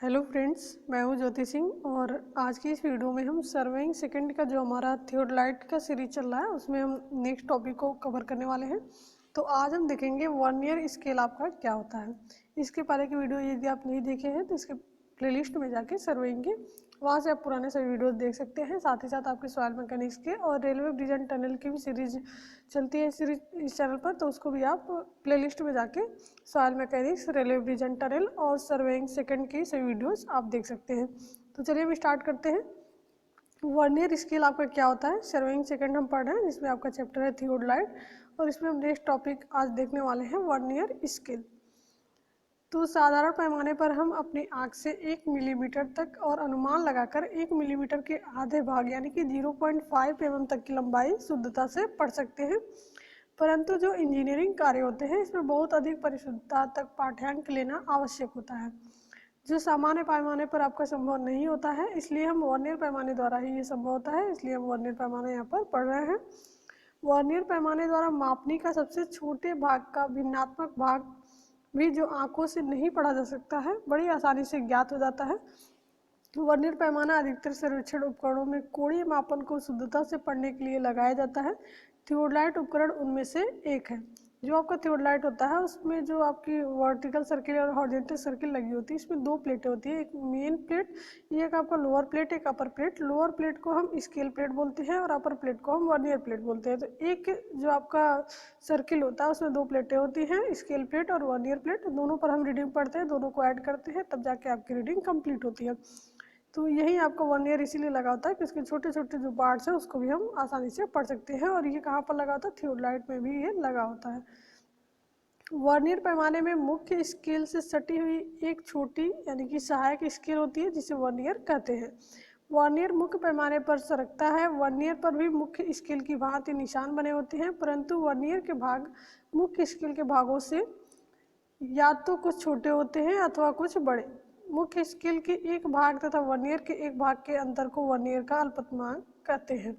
Hello friends, मैं हूं ज्योति सिंह और आज की इस वीडियो में हम सर्वेइंग सेकंड का जो हमारा थियोडलाइट का सीरीज चल रहा है उसमें हम नेक्स्ट टॉपिक को कवर करने वाले हैं। तो आज हम देखेंगे वर्नियर स्केल आपका क्या होता है। इसके पहले की वीडियो यदि आप नहीं देखे हैं तो इसके प्लेलिस्ट में जाके सर्वेइंग के वहाँ से आप पुराने सभी वीडियोस देख सकते हैं। साथ ही साथ आपके सॉइल मैकेनिक्स के और रेलवे ब्रिज एंड टनल की भी सीरीज चलती है सीरीज इस चैनल पर, तो उसको भी आप प्लेलिस्ट में जाके soil mechanics, railway bridge and tunnel और सर्वेइंग सेकंड की सभी वीडियोस आप देख सकते हैं। तो चलिए हम स्टार्ट करते हैं। वर्नियर स्केल आपका क्या होता है। सर्वेइंग सेकंड हम पढ़ रहे हैं जिसमें आपका चैप्टर है थियोडलाइट और इसमें हम नेक्स्ट टॉपिक आज देखने वाले हैं वर्नियर स्केल। तो साधारण पैमाने पर हम अपनी आँख से 1 मिलीमीटर तक और अनुमान लगाकर 1 मिलीमीटर के आधे भाग यानी कि 0.5 mm तक की लंबाई शुद्धता से पढ़ सकते हैं। परंतु जो इंजीनियरिंग कार्य होते हैं इसमें बहुत अधिक परिशुद्धता तक पाठ्यांक लेना आवश्यक होता है, जो सामान्य पैमाने पर आपका संभव नहीं होता है। इसलिए हम वर्नियर पैमाने द्वारा ही ये संभव होता है, इसलिए हम वर्नियर पैमाना यहाँ पर पढ़ रहे हैं। वर्नियर पैमाने द्वारा मापनी का सबसे छोटे भाग का भिन्नात्मक भाग भी जो आंखों से नहीं पढ़ा जा सकता है बड़ी आसानी से ज्ञात हो जाता है। वर्नियर पैमाना अधिकतर सर्वेक्षण उपकरणों में कोणीय मापन को शुद्धता से पढ़ने के लिए लगाया जाता है। थियोडलाइट उपकरण उनमें से एक है। जो आपका थियोडलाइट होता है उसमें जो आपकी वर्टिकल सर्किल और हॉरिजॉन्टल सर्किल लगी होती है, इसमें दो प्लेटें होती है, एक मेन प्लेट, एक आपका लोअर प्लेट, एक अपर प्लेट। लोअर प्लेट को हम स्केल प्लेट बोलते हैं और अपर प्लेट को हम वर्नियर प्लेट बोलते हैं। तो एक जो आपका सर्किल होता है उसमें दो प्लेटें होती हैं, स्केल प्लेट और वर्नियर प्लेट। दोनों पर हम रीडिंग पढ़ते हैं, दोनों को ऐड करते हैं तब जाके आपकी रीडिंग कंप्लीट होती है। तो यही आपका वर्नियर इसीलिए लगा होता है कि उसके छोटे छोटे जो पार्ट्स हैं उसको भी हम आसानी से पढ़ सकते हैं। और ये कहाँ पर लगा होता है, थियोडलाइट में भी ये लगा होता है। वर्नियर पैमाने में मुख्य स्केल से सटी हुई एक छोटी यानी कि सहायक स्केल होती है जिसे वर्नियर कहते हैं। वर्नियर मुख्य पैमाने पर सरकता है। वर्नियर पर भी मुख्य स्केल की भांति निशान बने होते हैं, परंतु वर्नियर के भाग मुख्य स्केल के भागों से या तो कुछ छोटे होते हैं अथवा कुछ बड़े। मुख्य स्केल के एक भाग तथा वर्नियर के एक भाग के अंतर को वर्नियर का अल्पतमांक कहते हैं।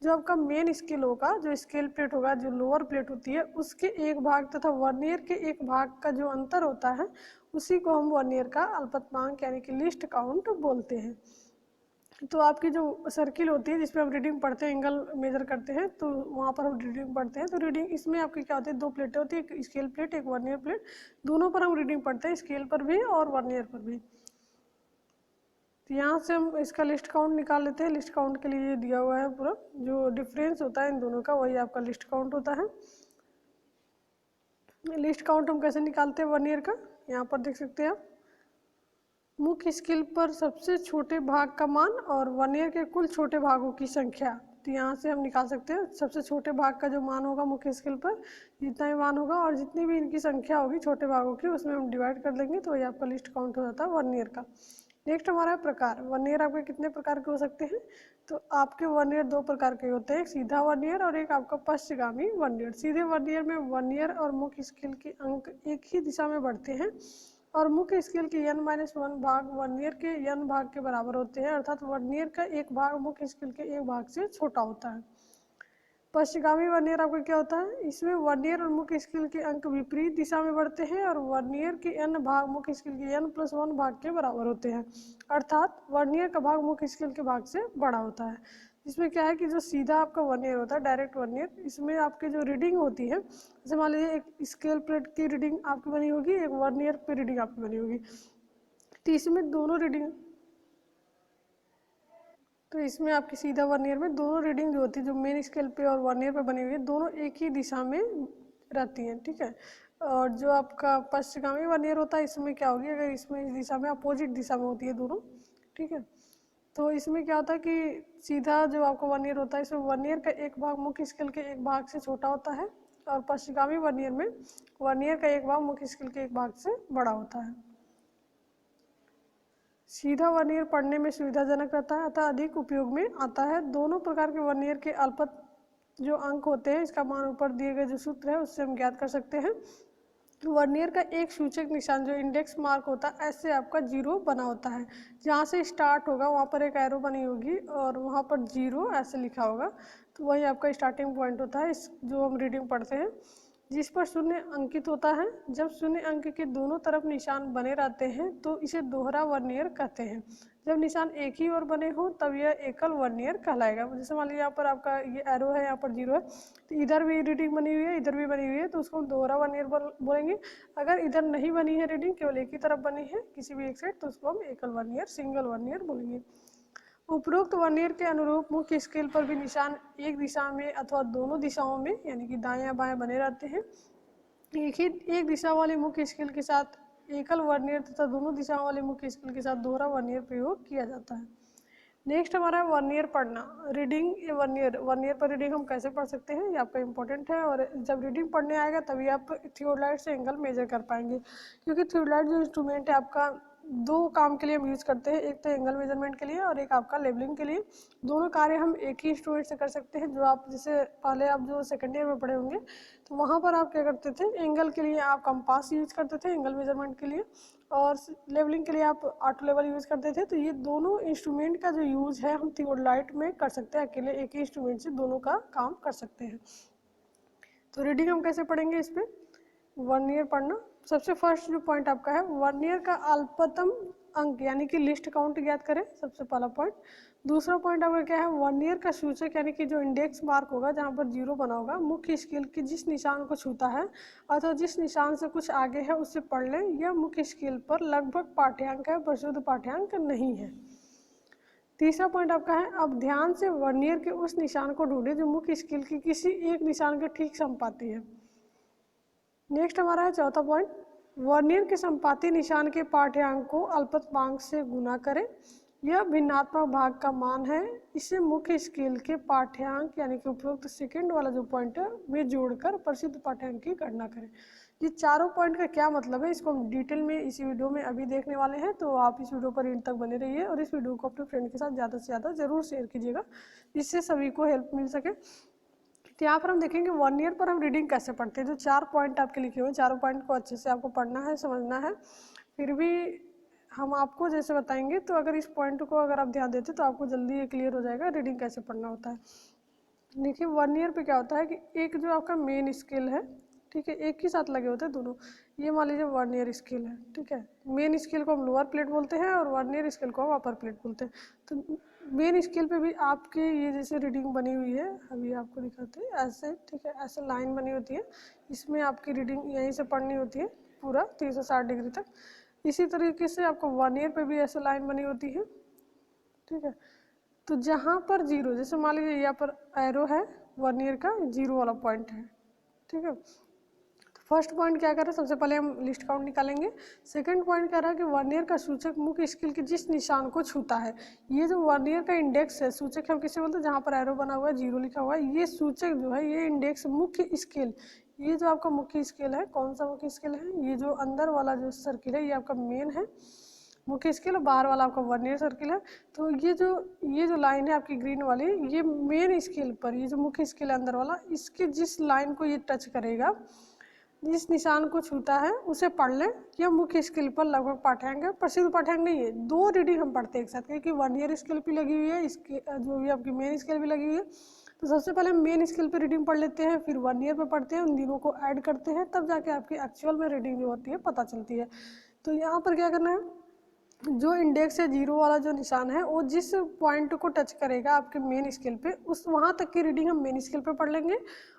जो आपका मेन स्केल होगा, जो स्केल प्लेट होगा, जो लोअर प्लेट होती है, उसके एक भाग तथा वर्नियर के एक भाग का जो अंतर होता है उसी को हम वर्नियर का अल्पतमांक यानी कि लीस्ट काउंट बोलते हैं। तो आपकी जो सर्किल होती है जिसपे हम रीडिंग पढ़ते हैं, एंगल मेजर करते हैं, तो वहाँ पर हम रीडिंग पढ़ते हैं। तो रीडिंग इसमें आपकी क्या होती है, दो प्लेटें होती है, एक स्केल प्लेट, एक वर्नियर प्लेट। दोनों पर हम रीडिंग पढ़ते हैं, स्केल पर भी और वर्नियर पर भी। तो यहाँ से हम इसका लिस्ट काउंट निकाल लेते हैं। लिस्ट काउंट के लिए दिया हुआ है पूरा, जो डिफरेंस होता है इन दोनों का वही आपका लिस्ट काउंट होता है। लिस्ट काउंट हम कैसे निकालते हैं वर्नियर का, यहाँ पर देख सकते हैं आप। मुख्य स्केल पर सबसे छोटे भाग का मान और वर्नियर के कुल छोटे भागों की संख्या। तो यहाँ से हम निकाल सकते हैं सबसे छोटे भाग का जो मान होगा मुख्य स्केल पर जितना भी मान होगा और जितनी भी इनकी संख्या होगी छोटे भागों की उसमें हम डिवाइड कर देंगे, तो ये आपका लिस्ट काउंट हो जाता है वर्नियर का। नेक्स्ट हमारा प्रकार। वर्नियर आपके कितने प्रकार के हो सकते हैं, तो आपके वर्नियर दो प्रकार के होते हैं, एक सीधा वर्नियर और एक आपका पश्चगामी वर्नियर। सीधे वर्नियर में वर्नियर और मुख्य स्केल के अंक एक ही दिशा में बढ़ते हैं और मुख्य स्केल के n-1 भाग वर्नियर के n भाग के बराबर होते हैं, अर्थात वर्नियर का एक भाग मुख्य स्केल के एक भाग से छोटा होता है। पश्चगामी वर्नियर आपका क्या होता है, इसमें वर्नियर और मुख्य स्केल के अंक विपरीत दिशा में बढ़ते हैं और वर्नियर के n भाग मुख्य स्केल के n+1 भाग के बराबर होते हैं, अर्थात वर्नियर का भाग मुख्य स्केल के भाग से बड़ा होता है। इसमें क्या है कि जो सीधा आपका वर्नियर होता है, डायरेक्ट वर्नियर, इसमें आपकी जो रीडिंग होती है, जैसे मान लीजिए एक स्केल प्लेट की रीडिंग आपकी बनी होगी, एक वर्नियर पे रीडिंग आपकी बनी होगी, तो इसमें दोनों रीडिंग, तो इसमें आपकी सीधा वर्नियर में दोनों रीडिंग जो होती है, जो मेन स्केल पे और वर्नियर पे बनी हुई है, दोनों एक ही दिशा में रहती हैं, ठीक है। और जो आपका पश्चगामी वर्नियर होता है इसमें क्या होगी, अगर इसमें इस दिशा में अपोजिट दिशा में होती है दोनों, ठीक है। तो इसमें क्या होता है कि सीधा जो आपका वर्नियर होता है इसमें वर्नियर का एक भाग मुख्य स्केल के एक भाग से छोटा होता है और पश्चगामी वर्नियर में वर्नियर का एक भाग मुख्य स्केल के एक भाग से बड़ा होता है। सीधा वर्नियर पढ़ने में सुविधाजनक रहता है अतः अधिक उपयोग में आता है। दोनों प्रकार के वर्नियर के अल्पत जो अंक होते हैं, इसका मान ऊपर दिए गए जो सूत्र है उससे हम ज्ञात कर सकते हैं। वर्नियर का एक सूचक निशान जो इंडेक्स मार्क होता है, ऐसे आपका 0 बना होता है। जहाँ से स्टार्ट होगा वहाँ पर एक एरो बनी होगी और वहाँ पर 0 ऐसे लिखा होगा, तो वही आपका स्टार्टिंग पॉइंट होता है इस जो हम रीडिंग पढ़ते हैं। जिस पर शून्य अंकित होता है। जब शून्य अंक के दोनों तरफ निशान बने रहते हैं तो इसे दोहरा वर्नियर कहते हैं। जब निशान एक ही ओर बने हो तब यह एकल वर्नियर कहलाएगा। जैसे मान लीजिए यहाँ पर आपका ये एरो है, यहाँ पर जीरो है, तो इधर भी रीडिंग बनी हुई है, इधर भी बनी हुई है, तो उसको हम दोहरा वर्नियर बोलेंगे। अगर इधर नहीं बनी है रीडिंग, केवल एक ही तरफ बनी है किसी भी एक साइड, तो उसको हम एकल वर्नियर, सिंगल वर्नियर बोलेंगे। उपरोक्त वर्नियर के अनुरूप मुख्य स्केल पर भी निशान एक दिशा में अथवा दोनों दिशाओं में यानी कि दाएं या बाएं बने रहते हैं। एक दिशा वाले मुख्य स्केल के साथ एकल वर्नियर तथा दोनों दिशाओं वाले मुख्य स्केल के साथ दोहरा वर्नियर प्रयोग किया जाता है। नेक्स्ट हमारा है वर्नियर पढ़ना। रीडिंग वर्नियर पर रीडिंग हम कैसे पढ़ सकते हैं, ये आपका इंपॉर्टेंट है। और जब रीडिंग पढ़ने आएगा तभी आप थियोडलाइट से एंगल मेजर कर पाएंगे, क्योंकि थियोडलाइट जो इंस्ट्रूमेंट है आपका दो काम के लिए हम यूज़ करते हैं, एक तो एंगल मेजरमेंट के लिए और एक आपका लेवलिंग के लिए। दोनों कार्य हम एक ही इंस्ट्रूमेंट से कर सकते हैं। जो आप जैसे पहले आप जो सेकेंड ईयर में पढ़े होंगे तो वहाँ पर आप क्या करते थे, एंगल के लिए आप कंपास यूज़ करते थे एंगल मेजरमेंट के लिए, और लेवलिंग के लिए आप ऑटो लेवल यूज़ करते थे। तो ये दोनों इंस्ट्रूमेंट का जो यूज़ है हम थियोडलाइट में कर सकते हैं, अकेले एक ही इंस्ट्रूमेंट से दोनों का काम कर सकते हैं। तो रीडिंग हम कैसे पढ़ेंगे इस पर, वर्नियर पढ़ना। सबसे फर्स्ट जो पॉइंट आपका है, वर्नियर का अल्पतम अंक यानी कि लिस्ट काउंट ज्ञात करें, सबसे पहला पॉइंट। दूसरा पॉइंट आपका क्या है, वर्नियर का सूचक यानी कि जो इंडेक्स मार्क होगा जहाँ पर जीरो बना होगा, मुख्य स्केल के जिस निशान को छूता है अथवा जिस निशान से कुछ आगे है उससे पढ़ लें। यह मुख्य स्केल पर लगभग पाठ्यांक है पर शुद्ध पाठ्यांक नहीं है। तीसरा पॉइंट आपका है, अब ध्यान से वर्नियर के उस निशान को ढूंढें जो मुख्य स्केल के किसी एक निशान के ठीक संपाती है। नेक्स्ट हमारा है चौथा पॉइंट, वर्नियर के संपाती निशान के पाठ्यांक को अल्पतमांक से गुना करें। यह भिन्नात्मक भाग का मान है, इसे मुख्य स्केल के पाठ्यांक यानी कि उपरोक्त सेकंड वाला जो पॉइंट है में जोड़कर प्रसिद्ध पाठ्यांक की गणना करें। ये चारों पॉइंट का क्या मतलब है इसको हम डिटेल में इसी वीडियो में अभी देखने वाले हैं, तो आप इस वीडियो पर एंड तक बने रहिए और इस वीडियो को अपने फ्रेंड के साथ ज़्यादा से ज़्यादा ज़रूर शेयर कीजिएगा, जिससे सभी को हेल्प मिल सके। तो यहाँ पर हम देखेंगे वर्नियर पर हम रीडिंग कैसे पढ़ते हैं। जो चार पॉइंट आपके लिखे हुए हैं, चारों पॉइंट को अच्छे से आपको पढ़ना है, समझना है। फिर भी हम आपको जैसे बताएंगे, तो अगर इस पॉइंट को अगर आप ध्यान देते तो आपको जल्दी ये क्लियर हो जाएगा रीडिंग कैसे पढ़ना होता है। देखिए वर्नियर पे क्या होता है कि एक जो आपका मेन स्केल है, ठीक है, एक ही साथ लगे होते हैं दोनों। ये मान लीजिए वर्नियर स्केल है, ठीक है। मेन स्केल को हम लोअर प्लेट बोलते हैं और वर्नियर स्केल को हम अपर प्लेट बोलते हैं। तो मेन स्केल पे भी आपके ये जैसे रीडिंग बनी हुई है, अभी आपको दिखाते हैं ऐसे, ठीक है, ऐसे लाइन बनी होती है, इसमें आपकी रीडिंग यहीं से पढ़नी होती है पूरा 360 डिग्री तक। इसी तरीके से आपको वर्नियर पे भी ऐसे लाइन बनी होती है, ठीक है। तो जहाँ पर जीरो, जैसे मान लीजिए यहाँ पर एरो है, वर्नियर का जीरो वाला पॉइंट है, ठीक है। फर्स्ट पॉइंट क्या कर रहा है, सबसे पहले हम लिस्ट काउंट निकालेंगे। सेकंड पॉइंट कह रहा है कि वर्नियर का सूचक मुख्य स्केल के जिस निशान को छूता है। ये जो वर्नियर का इंडेक्स है, सूचक हम किसे बोलते हैं, जहाँ पर एरो बना हुआ है, जीरो लिखा हुआ है, ये सूचक जो है, ये इंडेक्स मुख्य स्केल, ये जो आपका मुख्य स्केल है, कौन सा मुख्य स्केल है, ये जो अंदर वाला जो सर्किल है ये आपका मेन है मुख्य स्केल, और बाहर वाला आपका वर्नियर सर्किल है। तो ये जो लाइन है आपकी ग्रीन वाली, ये मेन स्केल पर, ये जो मुख्य स्केल है अंदर वाला, इसके जिस लाइन को ये टच करेगा, जिस निशान को छूता है उसे पढ़ लें। यह मुख्य स्केल पर लगभग पाठ्यांक है, प्रसिद्ध पाठ्यांक नहीं है। दो रीडिंग हम पढ़ते हैं एक साथ, क्योंकि वर्नियर स्केल भी लगी हुई है, इसके जो भी आपकी मेन स्केल भी लगी हुई है। तो सबसे पहले हम मेन स्केल पे रीडिंग पढ़ लेते हैं, फिर वर्नियर पे पढ़ते हैं, उन तीनों को ऐड करते हैं, तब जाके आपकी एक्चुअल में रीडिंग जो होती है पता चलती है। तो यहाँ पर क्या करना है, जो इंडेक्स है जीरो वाला जो निशान है, वो जिस पॉइंट को टच करेगा आपके मेन स्केल पे, उस वहाँ तक की रीडिंग हम मेन स्केल पे पढ़ लेंगे।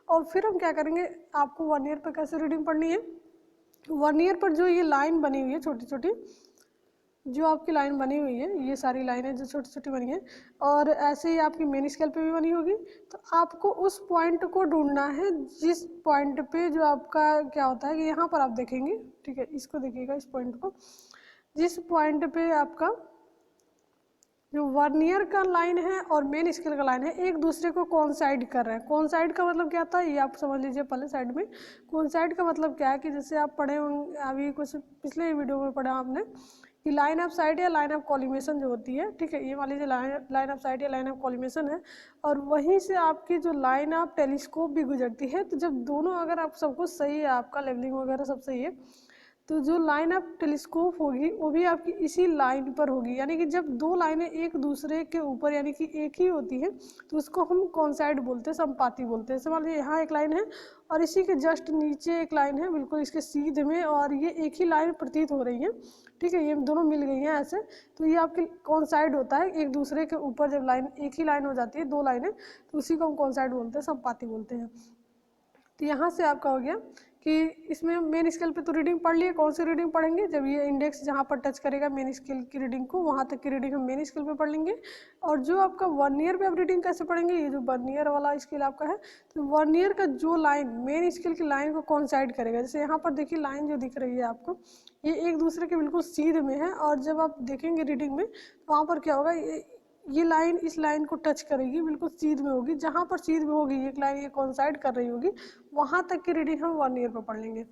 और फिर हम क्या करेंगे, आपको वर्नियर पे कैसे रीडिंग पढ़नी है, वर्नियर पर जो ये लाइन बनी हुई है छोटी छोटी, जो आपकी लाइन बनी हुई है, ये सारी लाइनें जो छोटी छोटी बनी है, और ऐसे ही आपकी मेन स्केल पे भी बनी होगी। तो आपको उस पॉइंट को ढूंढना है जिस पॉइंट पे जो आपका क्या होता है कि यहाँ पर आप देखेंगे, ठीक है, इसको देखिएगा, इस पॉइंट को, जिस पॉइंट पे आपका जो वर्नियर का लाइन है और मेन स्केल का लाइन है एक दूसरे को कोइंसाइड कर रहे हैं। कोइंसाइड का मतलब क्या था, ये आप समझ लीजिए पहले साइड में। कोइंसाइड का मतलब क्या है कि जैसे आप पढ़े होंगे अभी कुछ पिछले वीडियो में पढ़ा आपने कि लाइन ऑफ साइट या लाइन ऑफ कॉलिमेशन जो होती है, ठीक है, ये मान लीजिए लाइन ऑफ साइट या लाइन ऑफ कॉलिमेशन है, और वहीं से आपकी जो लाइन ऑफ टेलीस्कोप भी गुजरती है। तो जब दोनों, अगर आप सब कुछ सही है, आपका लेवलिंग वगैरह सब सही है, तो जो लाइन ऑफ टेलीस्कोप होगी वो भी आपकी इसी लाइन पर होगी, यानी कि जब दो लाइनें एक दूसरे के ऊपर यानी कि एक ही होती है तो उसको हम कॉन्साइड बोलते हैं, समपाती बोलते हैं। मान लीजिए यहाँ एक लाइन है और इसी के जस्ट नीचे एक लाइन है बिल्कुल इसके सीधे में, और ये एक ही लाइन प्रतीत हो रही है, ठीक है, ये दोनों मिल गई हैं ऐसे, तो ये आपके कॉन्साइड होता है। एक दूसरे के ऊपर जब लाइन एक ही लाइन हो जाती है, दो लाइनें, तो उसी को हम कॉन्साइड बोलते हैं, समपाती बोलते हैं। तो यहाँ से आपका हो गया कि इसमें मेन स्केल पे तो रीडिंग पढ़ लिए। कौन सी रीडिंग पढ़ेंगे? जब ये इंडेक्स जहाँ पर टच करेगा मेन स्केल की रीडिंग को, वहाँ तक की रीडिंग हम मेन स्केल पे पढ़ लेंगे। और जो आपका 1 ईयर पे आप रीडिंग कैसे पढ़ेंगे? ये जो 1 ईयर वाला स्केल आपका है, तो 1 ईयर का जो लाइन मेन स्केल की लाइन को कॉन्साइड करेगा, जैसे यहाँ पर देखिए लाइन जो दिख रही है आपको, ये एक दूसरे के बिल्कुल सीध में है, और जब आप देखेंगे रीडिंग में तो वहाँ पर क्या होगा, ये लाइन इस लाइन को टच करेगी, बिल्कुल सीध में होगी। जहाँ पर सीध में होगी एक लाइन ये कॉन्साइड कर रही होगी, वहाँ तक की रीडिंग हम 1 ईयर पे पढ़ लेंगे।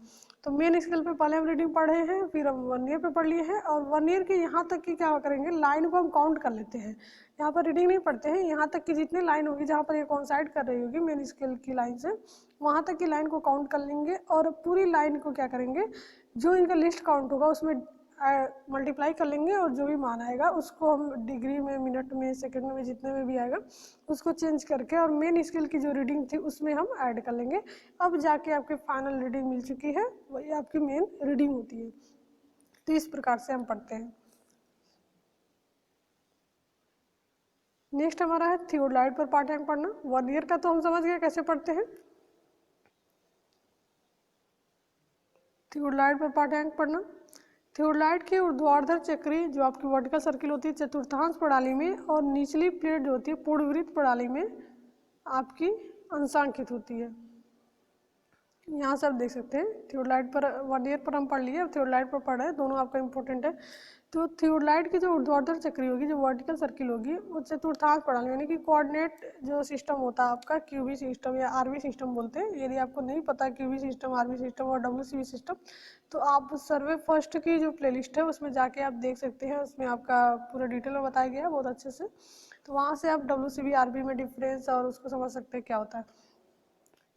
तो मेन स्केल पे पहले हम रीडिंग पढ़े हैं, फिर हम 1 ईयर पे पढ़ लिए हैं, और 1 ईयर के यहाँ तक की क्या करेंगे, लाइन को हम काउंट कर लेते हैं। यहाँ पर रीडिंग नहीं पढ़ते हैं, यहाँ तक की जितनी लाइन होगी जहाँ पर ये कॉन्साइड कर रही होगी मेन स्केल की लाइन से, वहाँ तक की लाइन को काउंट कर लेंगे, और पूरी लाइन को क्या करेंगे, जो इनका लिस्ट काउंट होगा उसमें मल्टीप्लाई कर लेंगे, और जो भी मान आएगा उसको हम डिग्री में, मिनट में, सेकंड में, जितने में भी आएगा उसको चेंज करके और मेन स्केल की जो रीडिंग थी उसमें हम ऐड कर लेंगे। अब जाके आपके फाइनल रीडिंग मिल चुकी है, वही आपकी मेन रीडिंग होती है। तो इस प्रकार से हम पढ़ते हैं। नेक्स्ट हमारा है थियोडाइट पर पाठ्यांक पढ़ना। 1 ईयर का तो हम समझ गए कैसे पढ़ते हैं। थियोडाइट पर पाठ्यांक पढ़ना। थियोडाइट की ऊर्ध्वाधर चक्री जो आपकी वर्टिकल सर्किल होती है चतुर्थांश प्रणाली में, और निचली प्लेट जो होती है पूर्णवृत्त प्रणाली में आपकी अंशांकित होती है। यहाँ से आप देख सकते हैं थियोडाइट पर 1 ईयर पर हम पढ़ लिए, अब थियोडाइट पर पढ़ रहे हैं, दोनों आपका इंपॉर्टेंट है। तो थियोडाइट की जो ऊर्ध्वाधर चक्री होगी, जो वर्टिकल सर्किल होगी, वो चतुर्थांश प्रणाली यानी कि कोऑर्डिनेट जो सिस्टम होता है आपका, क्यूबी सिस्टम या आरबी सिस्टम बोलते हैं। यदि आपको नहीं पता क्यूबी सिस्टम, आरबी सिस्टम और डब्ल्यूसीबी सिस्टम, तो आप सर्वे फर्स्ट की जो प्लेलिस्ट है उसमें जाके आप देख सकते हैं, उसमें आपका पूरा डिटेल में बताया गया है बहुत अच्छे से। तो वहाँ से आप डब्ल्यूसीबी आरबी में डिफरेंस और उसको समझ सकते हैं क्या होता है।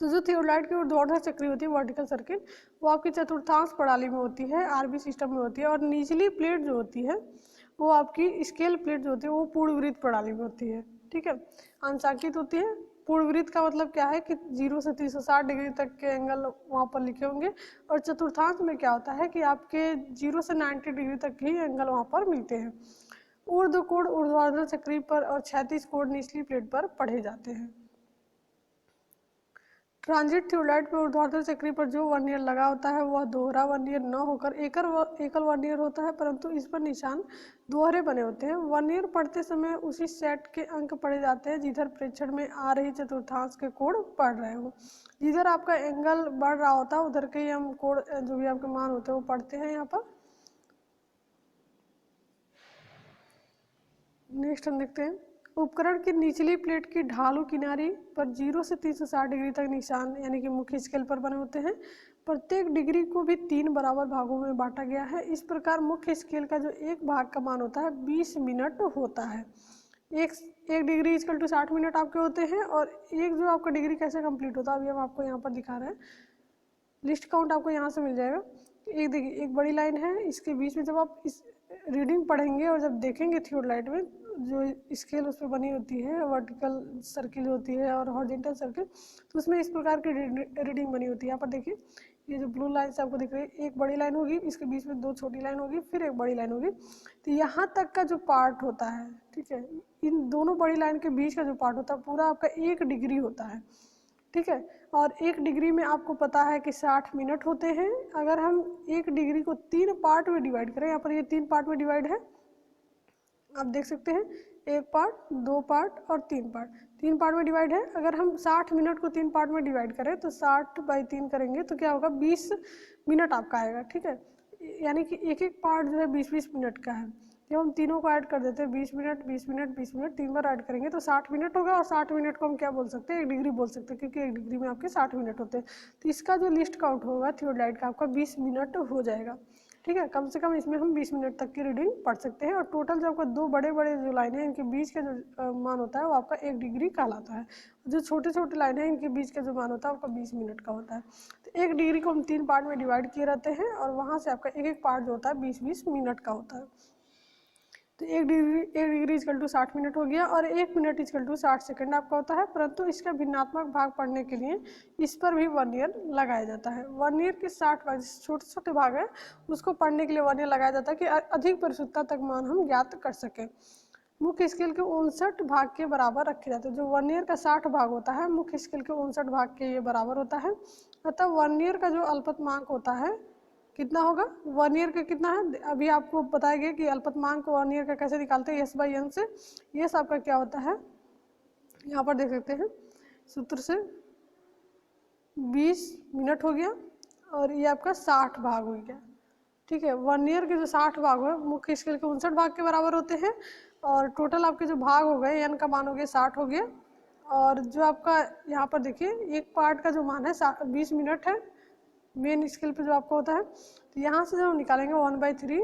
तो जो थियोडाइट की ऊर्ध्वाधर चक्री होती है वर्टिकल सर्किल, वो आपकी चतुर्थांश प्रणाली में होती है, आरबी सिस्टम में होती है, और निचली प्लेट जो होती है वो आपकी स्केल प्लेट जो होती है वो पूर्णवृत्त प्रणाली में होती है, ठीक है, अंशांकित होती है। पूर्णवृत्त का मतलब क्या है कि 0 से 360 डिग्री तक के एंगल वहाँ पर लिखे होंगे, और चतुर्थांश में क्या होता है कि आपके 0 से 90 डिग्री तक ही एंगल वहाँ पर मिलते हैं। ऊर्ध्व कोण ऊर्ध्वाधर चक्री पर और क्षैतिज कोण निचली प्लेट पर पढ़े जाते हैं। ट्रांजिट थियोडाइट में ऊर्ध्वाधर चक्री पर जो 1 ईयर लगा होता है वह दोहरा 1 ईयर न होकर एकल 1 ईयर होता है, परंतु इस पर निशान दोहरे बने होते हैं। 1 ईयर पढ़ते समय उसी सेट के अंक पढ़े जाते हैं जिधर प्रेक्षण में आ रही चतुर्थांश के कोण पढ़ रहे हो। जिधर आपका एंगल बढ़ रहा होता है उधर के ही हम कोण जो भी आपके मान होते हैं वो पढ़ते हैं यहाँ पर। नेक्स्ट हम देखते हैं उपकरण की निचली प्लेट की ढालू किनारी पर 0 से 360 डिग्री तक निशान यानी कि मुख्य स्केल पर बने होते हैं। प्रत्येक डिग्री को भी 3 बराबर भागों में बांटा गया है। इस प्रकार मुख्य स्केल का जो एक भाग का मान होता है 20 मिनट होता है। एक डिग्री इक्वल टू 60 मिनट आपके होते हैं, और एक जो आपका डिग्री कैसे कंप्लीट होता है अभी हम आपको यहाँ पर दिखा रहे हैं। लिस्ट काउंट आपको यहाँ से मिल जाएगा। एक देखिए एक बड़ी लाइन है, इसके बीच में जब आप इस रीडिंग पढ़ेंगे और जब देखेंगे थियोडाइट में जो स्केल उस पर बनी होती है, वर्टिकल सर्किल होती है और हॉरिजॉन्टल सर्किल, तो उसमें इस प्रकार की रीडिंग बनी होती है। यहाँ पर देखिए ये जो ब्लू लाइन से आपको दिख रही है, एक बड़ी लाइन होगी, इसके बीच में 2 छोटी लाइन होगी, फिर एक बड़ी लाइन होगी। तो यहाँ तक का जो पार्ट होता है, ठीक है, इन दोनों बड़ी लाइन के बीच का जो पार्ट होता है पूरा आपका 1 डिग्री होता है, ठीक है। और 1 डिग्री में आपको पता है कि 60 मिनट होते हैं। अगर हम 1 डिग्री को 3 पार्ट में डिवाइड करें, यहाँ पर ये 3 पार्ट में डिवाइड है, आप देख सकते हैं 1 पार्ट, 2 पार्ट और 3 पार्ट, 3 पार्ट में डिवाइड है। अगर हम 60 मिनट को 3 पार्ट में डिवाइड करें तो 60/3 करेंगे तो क्या होगा, 20 मिनट आपका आएगा, ठीक है। यानी कि एक एक पार्ट जो है 20-20 मिनट का है। जब हम तीनों को ऐड कर देते हैं 20 मिनट 20 मिनट 20 मिनट 3 बार ऐड करेंगे तो 60 मिनट होगा, और 60 मिनट को हम क्या बोल सकते हैं, 1 डिग्री बोल सकते हैं, क्योंकि 1 डिग्री में आपके 60 मिनट होते हैं। तो इसका जो लिस्ट काउंट होगा थियोडाइट का आपका 20 मिनट हो जाएगा, ठीक है। कम से कम इसमें हम 20 मिनट तक की रीडिंग पढ़ सकते हैं। और टोटल जो आपका दो बड़े बड़े जो लाइन है इनके बीच का जो मान होता है वो आपका 1 डिग्री कहलाता है। जो छोटे छोटे लाइन है इनके बीच का जो मान होता है आपका 20 मिनट का होता है। तो 1 डिग्री को हम 3 पार्ट में डिवाइड किए रहते हैं और वहाँ से आपका एक एक पार्ट जो होता है 20-20 मिनट का होता है। तो 1 डिग्री इजकल टू 60 मिनट हो गया और 1 मिनट इजकल टू 60 सेकंड आपका होता है। परंतु इसका भिन्नात्मक भाग पढ़ने के लिए इस पर भी 1 ईयर लगाया जाता है। 1 ईयर के 60 भाग छोटे छोटे भाग है उसको पढ़ने के लिए 1 ईयर लगाया जाता है कि अधिक परिशुद्धता तक मान हम ज्ञात कर सकें। मुख्य स्केल के 59 भाग के बराबर रखे जाते हैं। जो 1 ईयर का 60 भाग होता है मुख्य स्केल के 59 भाग के ये बराबर होता है। अतः 1 ईयर का जो अल्पतमांक होता है कितना होगा, 1 ईयर का कितना है अभी आपको बताया गया कि अल्पतमांक को 1 ईयर का कैसे निकालते हैं, एस बाई एन से। ये आपका क्या होता है यहाँ पर देख सकते हैं सूत्र से 20 मिनट हो गया और ये आपका 60 भाग हो गया। ठीक है, 1 ईयर के जो 60 भाग है मुख्य स्केल के 59 भाग के बराबर होते हैं और टोटल आपके जो भाग हो गए एन का मान हो गया 60 हो गया। और जो आपका यहाँ पर देखिए एक पार्ट का जो मान है 20 मिनट है मेन स्केल पे जो आपका होता है। तो यहाँ से जब हम निकालेंगे 1/3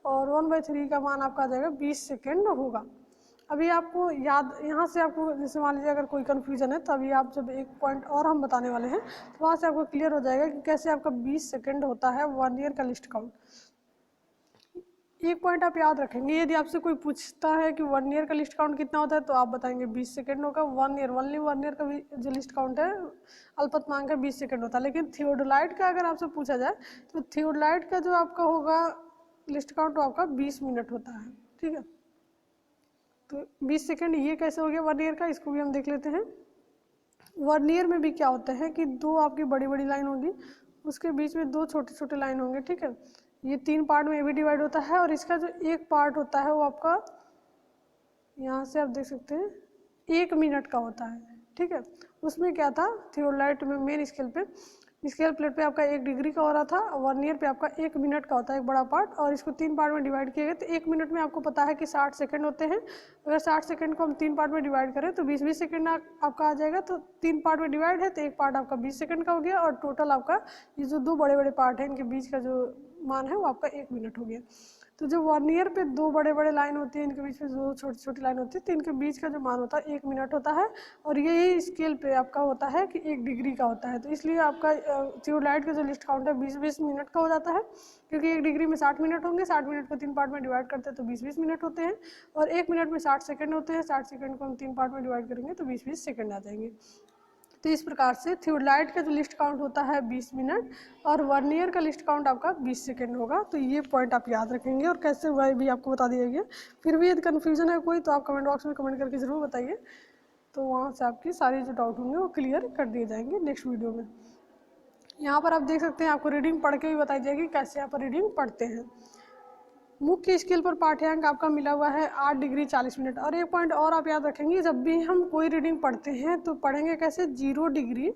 और 1/3 का मान आपका आ जाएगा 20 सेकेंड होगा। अभी आपको याद यहाँ से आपको जैसे मान लीजिए अगर कोई कन्फ्यूजन है तो अभी आप जब एक पॉइंट और हम बताने वाले हैं तो वहाँ से आपको क्लियर हो जाएगा कि कैसे आपका 20 सेकेंड होता है 1 ईयर का लिस्ट काउंट। एक पॉइंट आप याद रखेंगे, यदि आपसे कोई पूछता है कि 1 ईयर का लिस्ट काउंट कितना होता है तो आप बताएंगे 20 सेकेंड होगा। 1 ईयर ओनली 1 ईयर का भी जो लिस्ट काउंट है अल्पतमांक का 20 सेकेंड होता है। लेकिन थियोडोलाइट का अगर आपसे पूछा जाए तो थियोडोलाइट का जो आपका होगा लिस्ट काउंट वो आपका 20 मिनट होता है। ठीक है, तो 20 सेकेंड ये कैसे हो गया 1 ईयर का, इसको भी हम देख लेते हैं। 1 ईयर में भी क्या होता है कि दो आपकी बड़ी बड़ी लाइन होगी उसके बीच में दो छोटे छोटे लाइन होंगे। ठीक है, ये 3 पार्ट में भी डिवाइड होता है और इसका जो एक पार्ट होता है वो आपका यहाँ से आप देख सकते हैं 1 मिनट का होता है। ठीक है, उसमें क्या था थियोडोलाइट में मेन स्केल पे स्केल प्लेट पे आपका 1 डिग्री का हो रहा था, 1 ईयर पे आपका 1 मिनट का होता है एक बड़ा पार्ट और इसको 3 पार्ट में डिवाइड किए गए। तो 1 मिनट में आपको पता है कि 60 सेकंड होते हैं। अगर 60 सेकंड को हम 3 पार्ट में डिवाइड करें तो 20-20 सेकंड आपका आ जाएगा। तो 3 पार्ट में डिवाइड है तो एक पार्ट आपका 20 सेकंड का हो गया और टोटल आपका ये जो दो बड़े बड़े पार्ट हैं इनके बीच का जो मान है वो आपका 1 मिनट हो गया। तो जो 1 ईयर पे दो बड़े बड़े लाइन होती है इनके बीच में दो छोटी छोटी लाइन होती है तो इनके बीच का जो मान होता है 1 मिनट होता है और यही स्केल पे आपका होता है कि 1 डिग्री का होता है। तो इसलिए आपका थियोडोलाइट का जो लिस्ट काउंट है 20-20 मिनट का हो जाता है क्योंकि 1 डिग्री में 60 मिनट होंगे, 60 मिनट को 3 पार्ट में डिवाइड करते हैं तो 20-20 मिनट होते हैं और 1 मिनट में 60 सेकंड होते हैं, 60 सेकंड को हम 3 पार्ट में डिवाइड करेंगे तो 20-20 सेकंड आ जाएंगे। तो इस प्रकार से थियोडोलाइट का जो लिस्ट काउंट होता है 20 मिनट और 1 ईयर का लिस्ट काउंट आपका 20 सेकंड होगा। तो ये पॉइंट आप याद रखेंगे और कैसे हुआ है भी आपको बता दिया गया। फिर भी यदि कन्फ्यूजन है कोई तो आप कमेंट बॉक्स में कमेंट करके ज़रूर बताइए, तो वहाँ से आपकी सारी जो डाउट होंगे वो क्लियर कर दिए जाएंगे नेक्स्ट वीडियो में। यहाँ पर आप देख सकते हैं आपको रीडिंग पढ़ के भी बताई जाएगी कैसे आप रीडिंग पढ़ते हैं। मुख्य स्केल पर पाठ्यांक आपका मिला हुआ है 8 डिग्री 40 मिनट। और एक पॉइंट और आप याद रखेंगे, जब भी हम कोई रीडिंग पढ़ते हैं तो पढ़ेंगे कैसे 0 डिग्री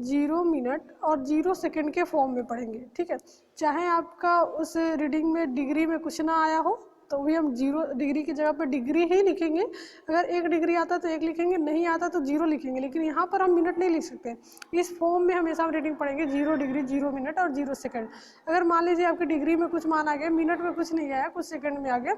0 मिनट और 0 सेकंड के फॉर्म में पढ़ेंगे। ठीक है, चाहे आपका उस रीडिंग में डिग्री में कुछ ना आया हो तो भी हम 0 डिग्री की जगह पर डिग्री ही लिखेंगे। अगर 1 डिग्री आता है तो 1 लिखेंगे, नहीं आता तो 0 लिखेंगे, लेकिन यहाँ पर हम मिनट नहीं लिख सकते। इस फॉर्म में हमेशा हम रीडिंग पढ़ेंगे 0 डिग्री 0 मिनट और 0 सेकंड। अगर मान लीजिए आपकी डिग्री में कुछ मान आ गया, मिनट में कुछ नहीं आया, कुछ सेकंड में आ गया,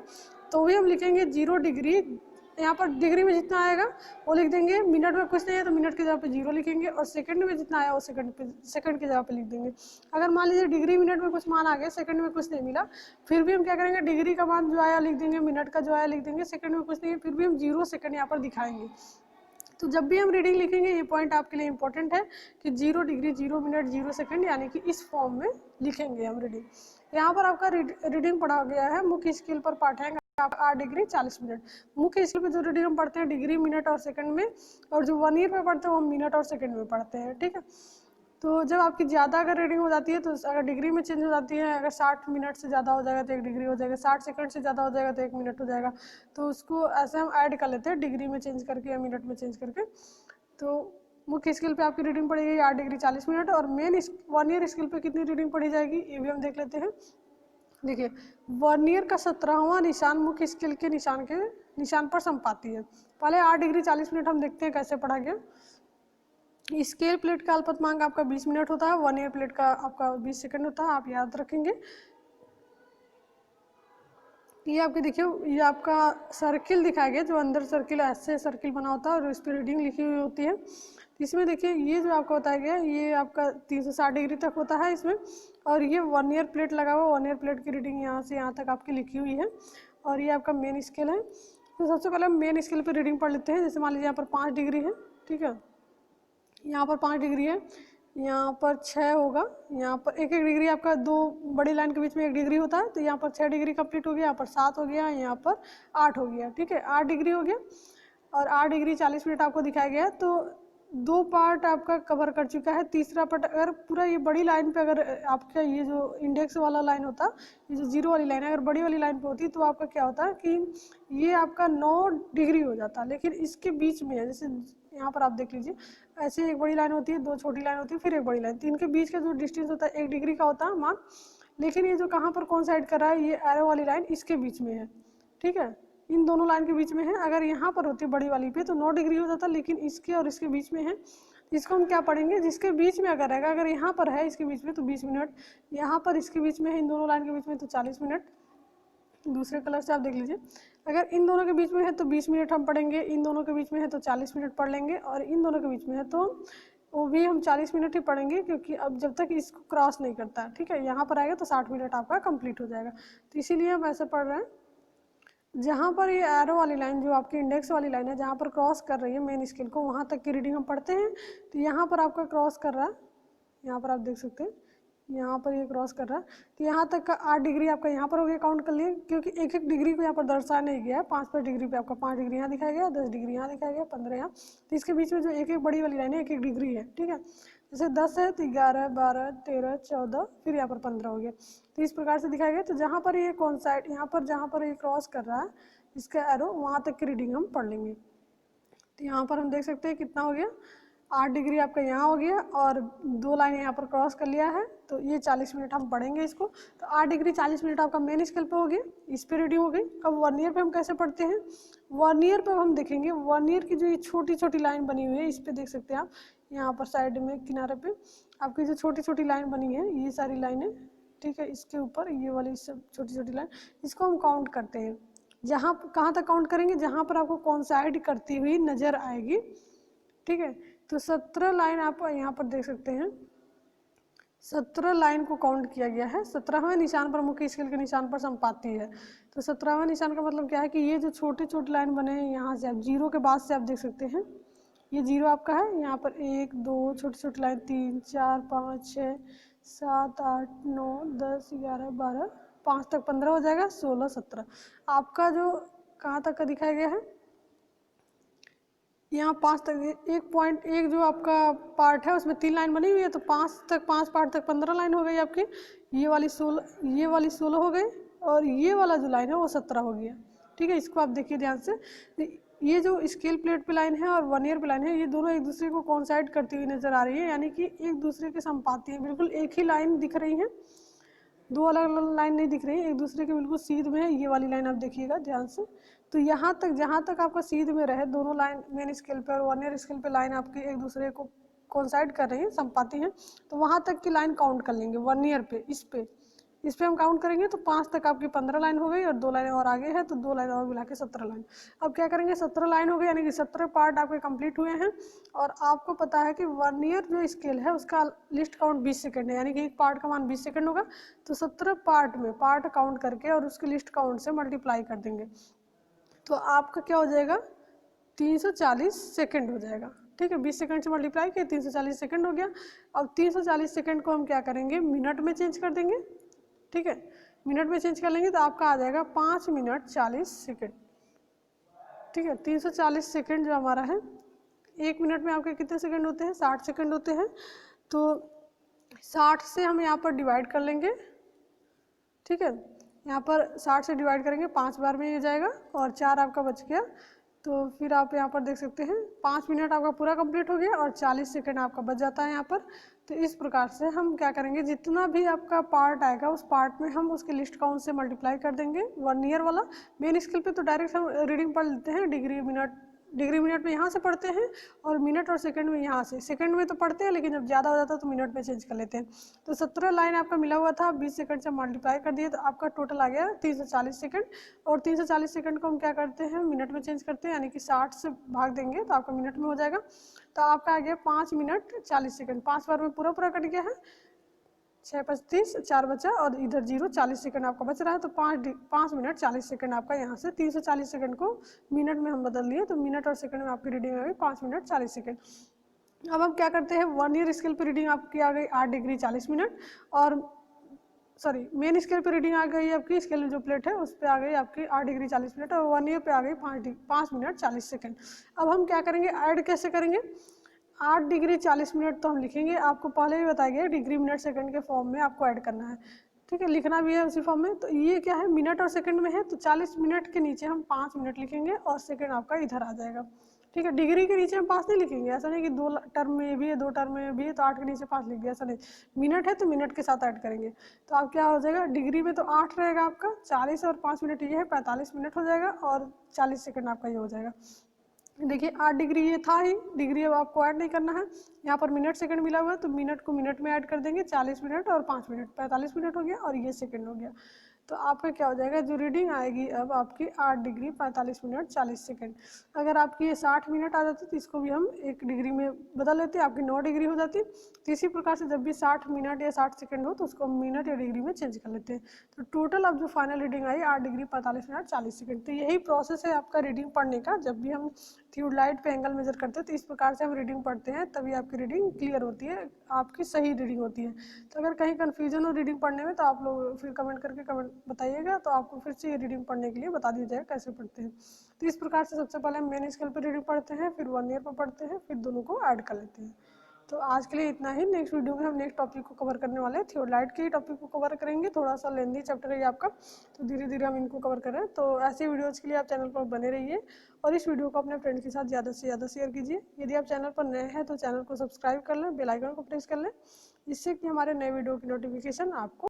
तो भी हम लिखेंगे 0 डिग्री। यहाँ पर डिग्री में जितना आएगा वो लिख देंगे, मिनट में कुछ नहीं है तो मिनट की जगह पे 0 लिखेंगे और सेकंड में जितना आया वो सेकंड की जगह पे लिख देंगे। अगर मान लीजिए डिग्री मिनट में कुछ मान आ गया, सेकंड में कुछ नहीं मिला, फिर भी हम क्या करेंगे डिग्री का मान जो आया लिख देंगे, मिनट का जो आया लिख देंगे, सेकंड में कुछ नहीं है फिर भी हम 0 सेकंड यहाँ पर दिखाएंगे। तो जब भी हम रीडिंग लिखेंगे ये पॉइंट आपके लिए इंपॉर्टेंट है कि 0 डिग्री 0 मिनट 0 सेकंड यानी कि इस फॉर्म में लिखेंगे हम रीडिंग। यहाँ पर आपका रीडिंग पढ़ा गया है मुख्य स्केल पर पाठ्यांक 8 डिग्री 40 मिनट। मुख्य स्केल पे जो रीडिंग हम पढ़ते हैं डिग्री मिनट और सेकंड में, और जो 1 ईयर पे पढ़ते हैं वो हम मिनट और सेकंड में पढ़ते हैं। ठीक है, तो जब आपकी ज़्यादा अगर रीडिंग हो जाती है तो अगर डिग्री में चेंज हो जाती है, अगर 60 मिनट से ज़्यादा हो जाएगा तो 1 डिग्री हो जाएगा, 60 सेकंड से ज़्यादा हो जाएगा तो 1 मिनट हो जाएगा। तो उसको ऐसे हम ऐड कर लेते हैं डिग्री में चेंज करके या मिनट में चेंज करके। तो मुख्य स्केल पे आपकी रीडिंग पड़ेगी 8 डिग्री 40 मिनट और मेन 1 ईयर स्केल पे कितनी रीडिंग पढ़ी जाएगी ये भी हम देख लेते हैं। देखिए 1 ईयर का 17वां निशान मुख्य स्केल के निशान पर संपाती है। पहले 8 डिग्री 40 मिनट हम देखते हैं कैसे पढ़ा गया। स्केल प्लेट का अल्पतमांक आपका 20 मिनट होता है, 1 ईयर प्लेट का आपका 20 सेकंड होता है, आप याद रखेंगे। ये आपके देखिए, ये आपका सर्किल दिखाया गया, जो अंदर सर्किल ऐसे सर्किल बना होता है और इस पर रीडिंग लिखी हुई होती है। इसमें देखिए ये जो आपको बताया गया ये आपका 360 डिग्री तक होता है इसमें, और ये वर्नियर प्लेट लगा हुआ, वर्नियर प्लेट की रीडिंग यहाँ से यहाँ तक आपकी लिखी हुई है। और ये आपका मेन स्केल है। तो सबसे पहले हम मेन स्केल पर रीडिंग पढ़ लेते हैं। जैसे मान लीजिए यहाँ पर 5 डिग्री है, ठीक है, यहाँ पर 5 डिग्री है, यहाँ पर 6 होगा, यहाँ पर एक एक डिग्री आपका, दो बड़ी लाइन के बीच में 1 डिग्री होता है, तो यहाँ पर 6 डिग्री कंप्लीट हो गया, यहाँ पर 7 हो गया, यहाँ पर 8 हो गया, ठीक है, 8 डिग्री हो गया। और 8 डिग्री 40 मिनट आपको दिखाया गया है। तो 2 पार्ट आपका कवर कर चुका है। तीसरा पार्ट अगर पूरा ये बड़ी लाइन पे, अगर आपका ये जो इंडेक्स वाला लाइन होता, ये जो जीरो वाली लाइन है, अगर बड़ी वाली लाइन पे होती तो आपका क्या होता है कि ये आपका 9 डिग्री हो जाता। लेकिन इसके बीच में है, जैसे यहाँ पर आप देख लीजिए, ऐसे एक बड़ी लाइन होती है, 2 छोटी लाइन होती है, फिर एक बड़ी लाइन, तो इनके बीच का जो डिस्टेंस होता है 1 डिग्री का होता है मान। लेकिन ये जो कहाँ पर कोइंसाइड कर रहा है, ये एरो वाली लाइन इसके बीच में है, ठीक है, इन दोनों लाइन के बीच में है। अगर यहाँ पर होती बड़ी वाली पे तो 9 डिग्री हो जाता, लेकिन इसके और इसके बीच में है, इसको हम क्या पढ़ेंगे, जिसके बीच में अगर रहेगा, अगर यहाँ पर है इसके बीच में तो 20 मिनट, यहाँ पर इसके बीच में है, इन दोनों लाइन के बीच में तो 40 मिनट। दूसरे कलर से आप देख लीजिए, अगर इन दोनों के बीच में है तो 20 मिनट हम पढ़ेंगे, इन दोनों के बीच में है तो 40 मिनट पढ़ लेंगे, और इन दोनों के बीच में है तो वो भी हम 40 मिनट ही पढ़ेंगे, क्योंकि अब जब तक इसको क्रॉस नहीं करता, ठीक है, यहाँ पर आएगा तो 60 मिनट आपका कंप्लीट हो जाएगा। तो इसीलिए हम ऐसे पढ़ रहे हैं। जहाँ पर ये एरो वाली लाइन, जो आपकी इंडेक्स वाली लाइन है, जहाँ पर क्रॉस कर रही है मेन स्केल को, वहाँ तक की रीडिंग हम पढ़ते हैं। तो यहाँ पर आपका क्रॉस कर रहा है, यहाँ पर आप देख सकते हैं, यहाँ पर ये क्रॉस कर रहा है, तो यहाँ तक का 8 डिग्री आपका यहाँ पर हो गया, काउंट कर लिए, क्योंकि एक एक डिग्री को यहाँ पर दर्शाया नहीं गया है। 5-5 डिग्री पे आपका 5 डिग्री यहाँ दिखाया गया, 10 डिग्री यहाँ दिखाया गया, 15 यहाँ, तो इसके बीच में जो एक एक बड़ी वाली लाइन है 1-1 डिग्री है, ठीक है। जैसे 10 है तो 11, 12, 13, 14, फिर यहाँ पर 15 हो गया। तो इस प्रकार से दिखाया गया। तो जहाँ पर ये कोइंसाइड, यहाँ पर जहाँ पर ये क्रॉस कर रहा है इसका एरो, वहाँ तक की रीडिंग हम पढ़ लेंगे। तो यहाँ पर हम देख सकते हैं कितना हो गया, 8 डिग्री आपका यहाँ हो गया, और 2 लाइन यहाँ पर क्रॉस कर लिया है, तो ये 40 मिनट हम पढ़ेंगे इसको। तो 8 डिग्री 40 मिनट आपका मेन स्केल पे हो गया, इस पे रीडिंग हो गई। अब वर्नियर पे हम कैसे पढ़ते हैं, वर्नियर पे हम देखेंगे, वर्नियर की जो ये छोटी छोटी लाइन बनी हुई है, इस पर देख सकते हैं आप, यहाँ पर साइड में किनारे पे आपकी जो छोटी छोटी लाइन बनी है, ये सारी लाइनें, ठीक है, इसके ऊपर ये वाली सब छोटी छोटी लाइन, इसको हम काउंट करते हैं। जहाँ कहाँ तक काउंट करेंगे, जहाँ पर आपको कोइंसाइड करती हुई नजर आएगी, ठीक है। तो 17 लाइन आप यहाँ पर देख सकते हैं, 17 लाइन को काउंट किया गया है। 17वें निशान पर, मुख्य स्केल के निशान पर संपाती है। तो 17वें निशान का मतलब क्या है कि ये जो छोटे छोटे लाइन बने हैं, यहाँ से आप जीरो के बाद से आप देख सकते हैं, ये जीरो आपका है, यहाँ पर 1, 2 छोटी छोटी लाइन, 3, 4, 5, 6, 7, 8, 9, 10, 11, 12, 5 तक 15 हो जाएगा, 16, 17 आपका जो कहाँ तक का दिखाया गया है, यहाँ 5 तक। 1.1 जो आपका पार्ट है उसमें 3 लाइन बनी हुई है, तो 5 पार्ट तक 15 लाइन हो गई आपकी, ये वाली 16 हो गई, और ये वाला जो लाइन है वो 17 हो गया, ठीक है। इसको आप देखिए ध्यान से, ये जो स्केल प्लेट पे लाइन है और वर्नियर पे लाइन है, ये दोनों एक दूसरे को कोइंसाइड करती हुई नजर आ रही है, यानी कि एक दूसरे के संपाती है, बिल्कुल एक ही लाइन दिख रही है, 2 अलग अलग लाइन नहीं दिख रही है, एक दूसरे के बिल्कुल सीध में है। ये वाली लाइन आप देखिएगा ध्यान से, तो यहाँ तक, जहाँ तक आपका सीध में रहे, दोनों लाइन मेन स्केल पे और वर्नियर स्केल पे लाइन आपकी एक दूसरे को कोइंसाइड कर रही है, संपाती हैं, तो वहाँ तक की लाइन काउंट कर लेंगे। वर्नियर पे इस पे हम काउंट करेंगे तो 5 तक आपकी 15 लाइन हो गई, और 2 लाइन और आगे है तो 2 लाइन और मिला के 17 लाइन। अब क्या करेंगे, 17 लाइन हो गई, यानी कि 17 पार्ट आपके कंप्लीट हुए हैं। और आपको पता है कि वर्नियर जो स्केल है उसका लिस्ट काउंट 20 सेकंड है, यानी कि एक पार्ट का मान 20 सेकंड होगा। तो 17 पार्ट में पार्ट काउंट करके और उसके लिस्ट काउंट से मल्टीप्लाई कर देंगे, तो आपका क्या हो जाएगा, 340 सेकंड हो जाएगा, ठीक है। 20 सेकंड से मल्टीप्लाई किया, 340 सेकंड हो गया। अब 340 सेकंड को हम क्या करेंगे, मिनट में चेंज कर देंगे, ठीक है। मिनट में चेंज कर लेंगे तो आपका आ जाएगा 5 मिनट 40 सेकंड, ठीक है। 340 सेकंड जो हमारा है, 1 मिनट में आपके कितने सेकंड होते हैं, 60 सेकंड होते हैं। तो 60 से हम यहाँ पर डिवाइड कर लेंगे, ठीक है। यहाँ पर 60 से डिवाइड करेंगे, 5 बार में ये जाएगा, और 4 आपका बच गया। तो फिर आप यहाँ पर देख सकते हैं 5 मिनट आपका पूरा कंप्लीट हो गया, और 40 सेकंड आपका बच जाता है यहाँ पर। तो इस प्रकार से हम क्या करेंगे, जितना भी आपका पार्ट आएगा उस पार्ट में हम उसके लिस्ट काउंट से मल्टीप्लाई कर देंगे। वर्नियर वाला मेन स्केल पे तो डायरेक्ट हम रीडिंग पढ़ लेते हैं, डिग्री, मिनट, डिग्री मिनट में यहाँ से पढ़ते हैं और मिनट और सेकंड में यहाँ से। सेकंड में तो पढ़ते हैं लेकिन जब ज़्यादा हो जाता है तो मिनट में चेंज कर लेते हैं। तो 17 लाइन आपका मिला हुआ था, 20 सेकंड से मल्टीप्लाई कर दिए तो आपका टोटल आ गया 340 सेकंड। और 340 सेकंड को हम क्या करते हैं, मिनट में चेंज करते हैं, यानी कि 60 से भाग देंगे तो आपका मिनट में हो जाएगा। तो आपका आ गया 5 मिनट 40 सेकंड। 5 बार में पूरा पूरा कट गया है, 6 × 30 4 बचा और इधर 0 40 सेकंड आपका बच रहा है। तो 5 मिनट 40 सेकंड आपका यहाँ से 340 सेकंड को मिनट में हम बदल लिए तो मिनट और सेकंड में आपकी रीडिंग आ गई 5 मिनट 40 सेकंड। अब हम क्या करते हैं, 1 ईयर स्केल पर रीडिंग आपकी आ गई 8 डिग्री 40 मिनट और मेन स्केल पर रीडिंग आ गई आपकी, स्केल जो प्लेट है उस पर आ गई आपकी 8 डिग्री 40 मिनट और 1 ईयर पे आ गई 5 मिनट 40 सेकंड। अब हम क्या करेंगे, ऐड कैसे करेंगे। 8 डिग्री 40 मिनट तो हम लिखेंगे, आपको पहले भी बताया गया डिग्री मिनट सेकंड के फॉर्म में आपको ऐड करना है, ठीक है, लिखना भी है उसी फॉर्म में। तो ये क्या है, मिनट और सेकंड में है तो 40 मिनट के नीचे हम 5 मिनट लिखेंगे और सेकंड आपका इधर आ जाएगा, ठीक है। डिग्री के नीचे हम 5 नहीं लिखेंगे, ऐसा नहीं कि 2 टर्म में भी है 2 टर्म में भी है तो 8 के नीचे 5 लिख दिया, ऐसा नहीं। मिनट है तो मिनट के साथ ऐड करेंगे। तो आप क्या हो जाएगा, डिग्री में तो 8 रहेगा आपका, 40 और 5 मिनट ये है 45 मिनट हो जाएगा और 40 सेकंड आपका ये हो जाएगा। देखिए 8 डिग्री ये था ही, डिग्री अब आपको ऐड नहीं करना है। यहाँ पर मिनट सेकंड मिला हुआ है तो मिनट को मिनट में ऐड कर देंगे, 40 मिनट और 5 मिनट 45 मिनट हो गया और ये सेकंड हो गया। तो आपका क्या हो जाएगा, जो रीडिंग आएगी अब आपकी 8 डिग्री 45 मिनट 40 सेकंड। अगर आपकी ये 60 मिनट आ जाती तो इसको भी हम 1 डिग्री में बदल लेते, आपकी 9 डिग्री हो जाती। तो इसी प्रकार से जब भी 60 मिनट या 60 सेकंड हो तो उसको हम मिनट या डिग्री में चेंज कर लेते हैं। तो टोटल अब जो final reading I 8 degree 45 minute 40 second. तो यही प्रोसेस है आपका रीडिंग पढ़ने का। जब भी हम थियोडाइट पे एंगल मेजर करते हैं तो इस प्रकार से हम रीडिंग पढ़ते हैं, तभी आपकी रीडिंग क्लियर होती है, आपकी सही रीडिंग होती है। तो अगर कहीं कन्फ्यूजन हो रीडिंग पढ़ने में तो आप लोग फिर कमेंट करके कमेंट बताइएगा, तो आपको फिर से ये रीडिंग पढ़ने के लिए बता दिया जाएगा कैसे पढ़ते हैं। तो इस प्रकार से सबसे पहले हम मेन स्केल पर रीडिंग पढ़ते हैं, फिर 1 ईयर पर पढ़ते हैं, फिर दोनों को ऐड कर लेते हैं। तो आज के लिए इतना ही। नेक्स्ट वीडियो में हम नेक्स्ट टॉपिक को कवर करने वाले हैं, थियोडाइट के ही टॉपिक को कवर करेंगे। थोड़ा सा लेंदी चैप्टर है आपका, तो धीरे धीरे हम इनको कवर कर रहे हैं। तो ऐसे वीडियोज़ के लिए आप चैनल पर बने रहिए और इस वीडियो को अपने फ्रेंड के साथ ज़्यादा से ज़्यादा शेयर कीजिए। यदि आप चैनल पर नए हैं तो चैनल को सब्सक्राइब कर लें, बेल आइकन को प्रेस कर लें, जिससे कि हमारे नए वीडियो की नोटिफिकेशन आपको